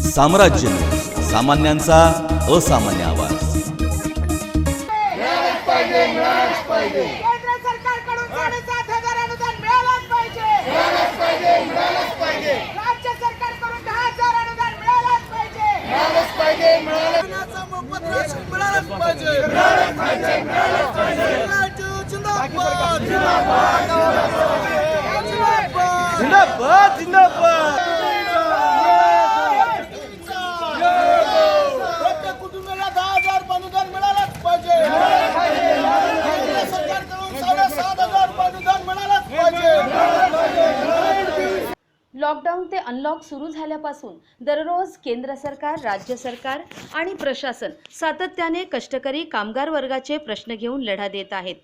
साम्राज्य न्यूज, सामान्यांचा असामान्य आवाज। केंद्र सरकारकडून 7,500 अनुदान मिळालंच पाहिजे। राज्य सरकारकडून 10,000 अनुदान मिळालंच पाहिजे। मोफत राशन मिळालंच पाहिजे। जिंदाबाद जिंदाबाद जिंदाबाद। प्रत्येक कुटुंबाला 10,000 अनुदान मिळालंच पाहिजे। केंद्र सरकारकडून 7,500 अनुदान मिळालंच पाहिजे। लॉकडाऊन ते अनलॉक सुरू झाल्यापासून दररोज केंद्र सरकार, राज्य सरकार आणि प्रशासन सातत्याने कष्टकरी कामगार वर्गाचे प्रश्न घेऊन लढा देत आहेत।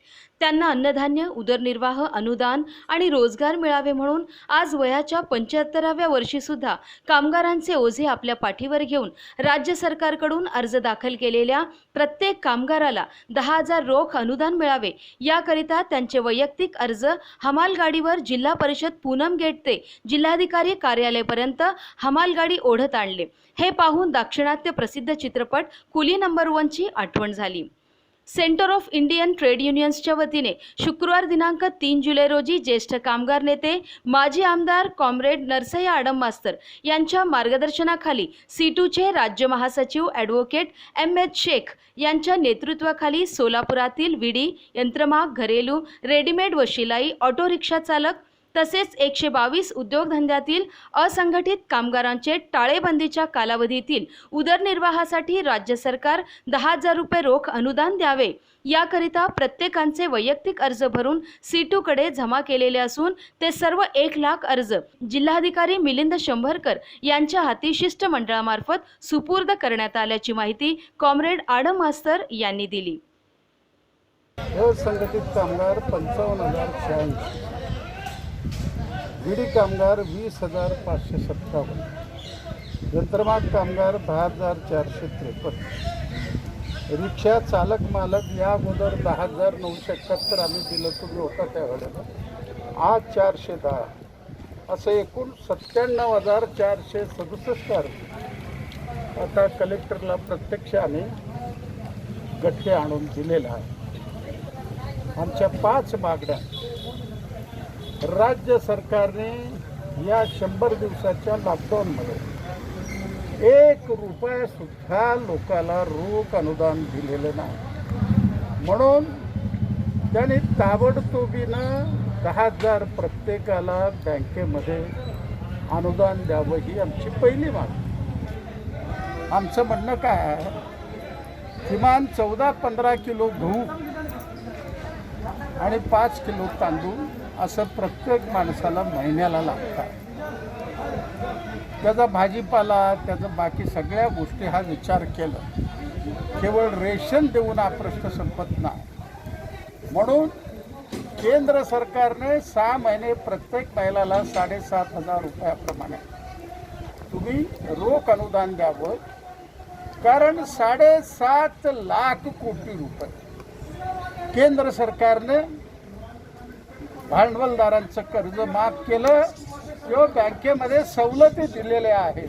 त्यांना अन्नधान्य, उदरनिर्वाह, अनुदान आणि रोजगार मिळावे म्हणून आज वयाच्या 75व्या वर्षी सुद्धा कामगारांचे ओझे आपल्या पाठीवर घेऊन राज्य सरकारकडून अर्ज दाखल केलेल्या प्रत्येक कामगाराला 10,000 रोख अनुदान मिळावे याकरिता त्यांचे वैयक्तिक अर्ज हमाल गाडीवर जिल्हा परिषद पूनम गेट ते जिल्हाधिकारी कार्यालयापर्यंत हमाल गाडी ओढत आणले। हे पाहून दाक्षिणात्य प्रसिद्ध चित्रपट कुली नंबर 1 ची आठवण झाली। सेंटर ऑफ इंडियन ट्रेड युनियन्सच्या वतीने शुक्रवार दिनांक 3 जुलै रोजी ज्येष्ठ कामगार नेते माजी आमदार कॉम्रेड नरसय्या आडम मास्तर यांच्या मार्गदर्शनाखाली C2चे राज्य महासचिव ॲडव्होकेट M.H. शेख यांच्या नेतृत्वाखाली सोलापुरातील विडी, यंत्रमाग, घरेलू, रेडीमेड व शिलाई, ऑटो रिक्षा चालक तसेच 122 उद्योगधंद्यातील असंघटित कामगारांचे टाळेबंदीच्या कालावधीतील उदरनिर्वाहासाठी राज्य सरकार 10,000 रुपये रोख अनुदान द्यावे याकरिता प्रत्येकांचे वैयक्तिक अर्ज भरून C2कडे जमा केलेले असून ते सर्व 1,00,000 अर्ज जिल्हाधिकारी मिलिंद शंभरकर यांच्या हाती शिष्टमंडळामार्फत सुपूर्द करण्यात आल्याची माहिती कॉम्रेड आडम मास्तर यांनी दिली। असंघटित कामगार 55,086, विडी कामगार 20,557, यंत्रमाग कामगार 10,453, रिक्षा चालक मालक या अगोदर 10,971 आम्ही दिलं, तुम्ही होता त्यावेळेला, आज 410, असं एकूण 97,467 अर्ज आता कलेक्टरला प्रत्यक्ष आम्ही गठ्ठे आणून दिलेला आहे। आमच्या 5 मागण्या राज्य सरकारने या 100 दिवसाच्या लॉकडाऊनमध्ये 1 रुपया सुद्धा लोकाला रोख अनुदान दिलेलं नाही, म्हणून त्यांनी ताबडतोबीनं 10,000 प्रत्येकाला बँकेमध्ये अनुदान द्यावं ही आमची पहिली मागणी। आमचं म्हणणं काय आहे, किमान 14-15 किलो गहू आणि 5 किलो तांदूळ असं प्रत्येक माणसाला महिन्याला लागतात। त्याचा भाजीपाला, त्याचं बाकी सगळ्या गोष्टी हा विचार केला, केवळ रेशन देऊन हा प्रश्न संपत नाही, म्हणून केंद्र सरकारने 6 महिने प्रत्येक महिलाला 7,500 रुपयाप्रमाणे तुम्ही रोख अनुदान द्यावं, कारण 7.5 लाख कोटी रुपये केंद्र सरकारने भांडवलदारांचं कर्ज माफ केलं किंवा बँकेमध्ये सवलती दिलेल्या आहेत।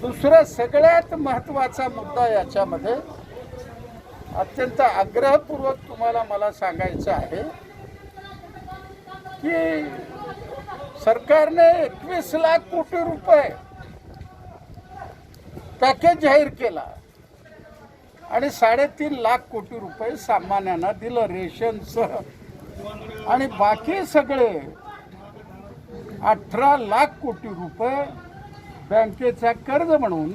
दुसरा सगळ्यात महत्त्वाचा मुद्दा याच्यामध्ये अत्यंत आग्रहपूर्वक तुम्हाला मला सांगायचं आहे की सरकारने 21 लाख कोटी रुपये पॅकेज जाहीर केला आणि 3.5 लाख कोटी रुपये सामान्यांना दिलं रेशनसह, आणि बाकी सगळे 18 लाख कोटी रुपये बँकेचा कर्ज म्हणून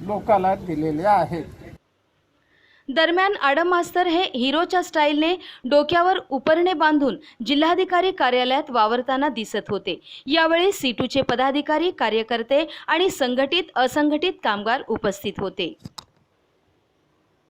लोकांना दिलेले आहेत। दरम्यान आडम मास्तर हे हिरोच्या स्टाईलने डोक्यावर उपरणे बांधून जिल्हाधिकारी कार्यालयात वावरताना दिसत होते। यावेळी C2चे पदाधिकारी, कार्यकर्ते आणि संघटित असंघटित कामगार उपस्थित होते।